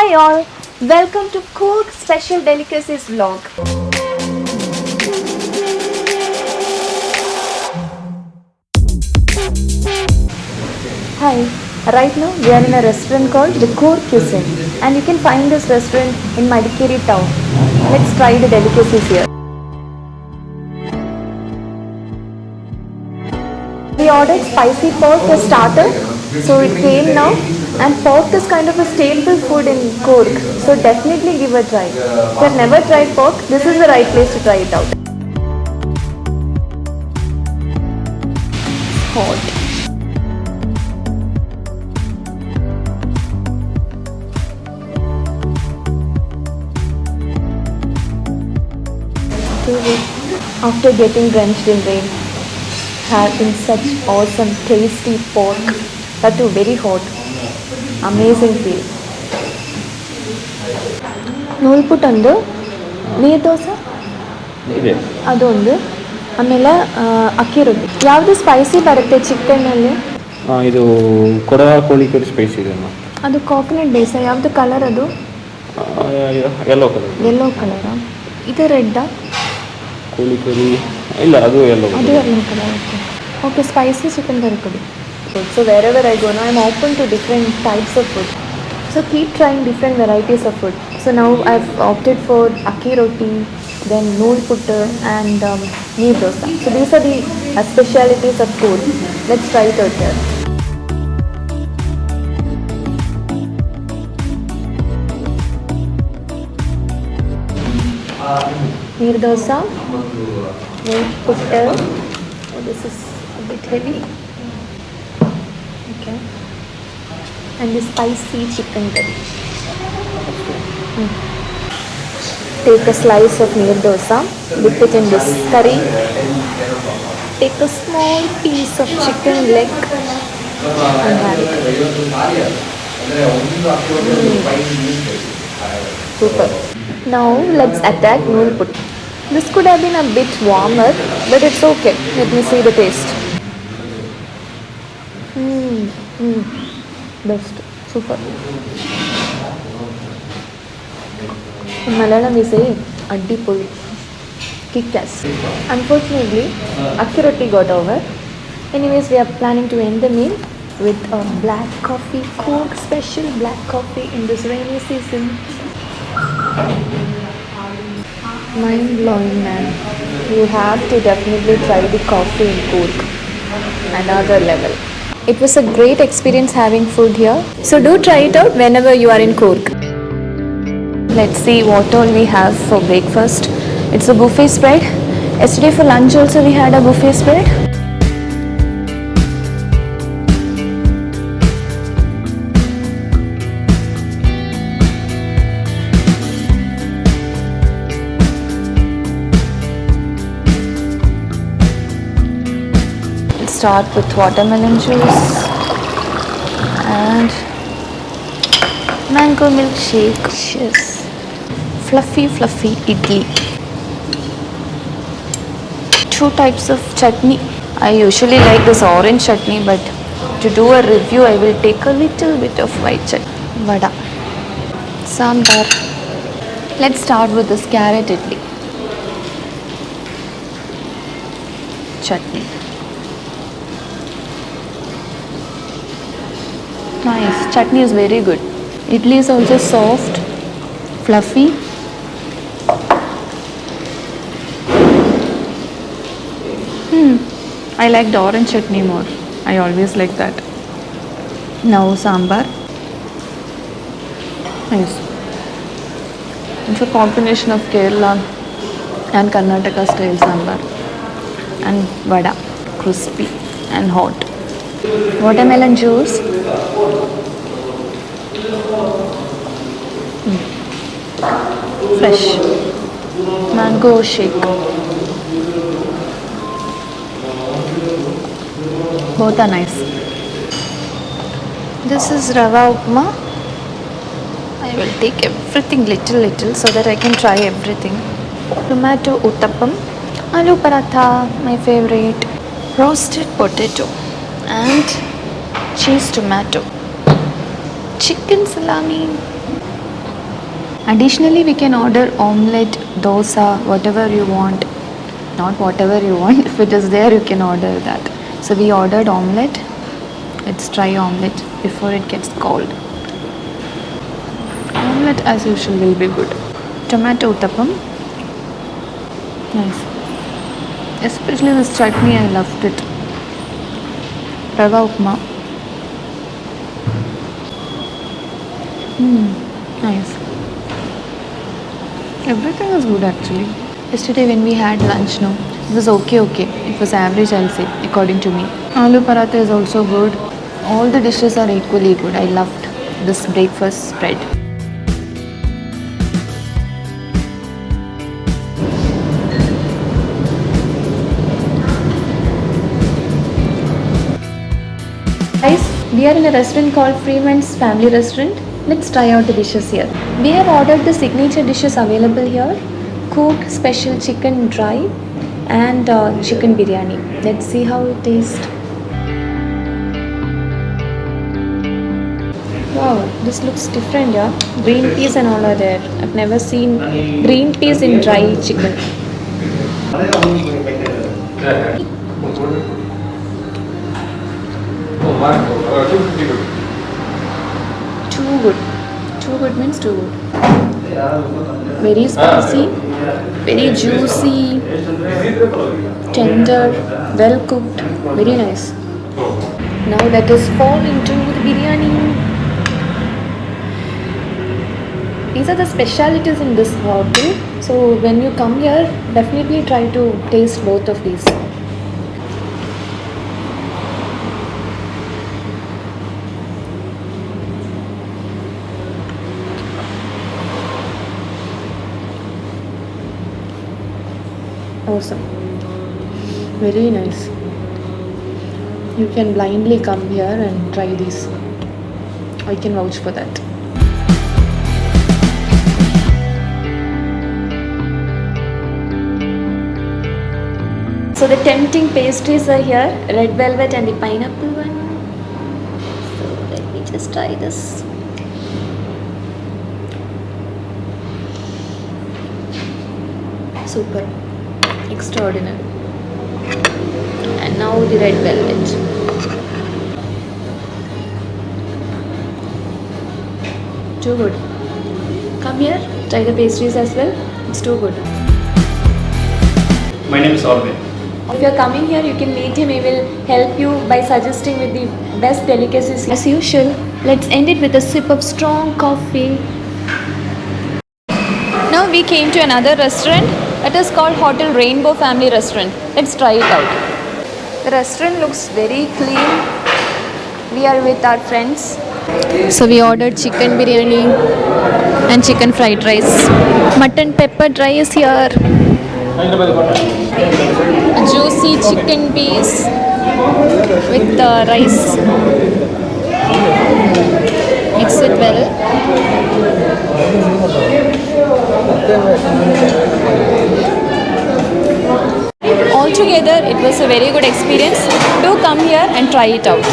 Hi all, welcome to Cook Special Delicacies vlog. Hi, right now we are in a restaurant called The Core Cuisine and you can find this restaurant in Madikeri town. Let's try the delicacies here. We ordered spicy pork as starter, so it came now, and pork is kind of a staple food in Cork, so definitely give a try. If you have never tried pork, this is the right place to try it out. Hot. After getting drenched in rain, having such awesome tasty pork, that too very hot, amazing feel. ನೂಲ್ಪುಟ್ಟು ಒಂದು ನೀರು ದೋಸೆ ಅದೊಂದು ಆಮೇಲೆ ಅಕ್ಕಿ ರೊಟ್ಟಿ. ಯಾವುದು spicy ಬರುತ್ತೆ ಚಿಕನ್ನಲ್ಲಿ? ಇದು ಕೊಡವ ಕೋಳಿ ಕರಿ ಸ್ಪೈಸಿ ಇದೆ. ಅದು ಕೋಕೋನಟ್ ಬೇಸ. ಯಾವುದು ಕಲರ್ ಅದು? Yellow colour. ಯೆಲ್ಲೋ ಕಲರಾ? ಇದು ರೆಡ್ಡಾ? ಕೋಳಿ ಕರಿ ಇಲ್ಲ, ಅದು ಯೆಲ್ಲೋ. ಅದು yellow colour. Okay, spicy chicken curry ಕೊಡಿ. So wherever I go now, I'm open to different types of food. So keep trying different varieties of food. So now I've opted for akki roti, then nool puttu and neer dosa. So these are the specialities of food. Let's try it out here. Neer dosa, nool puttu. Oh, this is a bit heavy. Okay. And the spicy chicken curry. Take a slice of neer dosa, dip it in this curry. Take a small piece of chicken leg and have it. Super. Now let's attack nool puttu. This could have been a bit warmer, but it's okay. Let me see the taste. Best. Super. In Malayalam we say addi poli. Kick-ass. Unfortunately, akki roti got over. Anyways, we are planning to end the meal with a black coffee, Coke special black coffee in this rainy season. Mind blowing, man. You have to definitely try the coffee in Coke. Another level. It was a great experience having food here. So do try it out whenever you are in Cork. Let's see what all we have for breakfast. It's a buffet spread. Yesterday for lunch also we had a buffet spread. Start with watermelon juice and mango milkshake. Yes. Fluffy idli. 2 types of chutney. I usually like this orange chutney, but to do a review I will take a little bit of white chutney. Vada. Sambar. Let's start with this carrot idli. Chutney. Nice. Chutney is very good. Idli is also soft, fluffy. I like the orange chutney more. I always like that. Now sambar. Nice. It's a combination of Kerala and Karnataka style sambar. And vada. Crispy and hot. Watermelon juice. Fresh. Mango shake. Both are nice. This is rava upma. I will take everything little so that I can try everything. Tomato uttapam. Aloo paratha, my favorite. Roasted potato. And cheese tomato. Chicken salami. Additionally, we can order omelette, dosa, whatever you want. Not whatever you want. If it is there, you can order that. So we ordered omelette. Let's try omelette before it gets cold. Omelette as usual will be good. Tomato uttapam. Nice. Especially this chutney, I loved it. Rava upma. Nice. Everything is good actually. Yesterday when we had lunch, no, it was okay. It was average, I'll say, according to me. Aloo paratha is also good. All the dishes are equally good. I loved this breakfast spread. Guys, we are in a restaurant called Freeman's Family Restaurant. Let's try out the dishes here. We have ordered the signature dishes available here. Cook special chicken dry and chicken biryani. Let's see how it tastes. Wow, this looks different, yeah. Green peas and all are there. I've never seen green peas in dry chicken. Too good. Too good means too good. Very spicy, very juicy, tender, well cooked, very nice. Now let us fall into the biryani. These are the specialities in this hotel. So when you come here, definitely try to taste both of these. Awesome. Very nice. You can blindly come here and try this. I can vouch for that. So the tempting pastries are here, red velvet and the pineapple one. So let me just try this. Super. Extraordinary. And now the red velvet. Too good. Come here, try the pastries as well. It's too good. My name is Arvind. If you're coming here, you can meet him. He will help you by suggesting with the best delicacies. As usual, let's end it with a sip of strong coffee. Now we came to another restaurant. It is called Hotel Rainbow Family Restaurant. Let's try it out. The restaurant looks very clean. We are with our friends. So we ordered chicken biryani and chicken fried rice. Mutton pepper dry is here. Juicy chicken piece with the rice. Mix it well. Altogether, it was a very good experience. Do come here and try it out.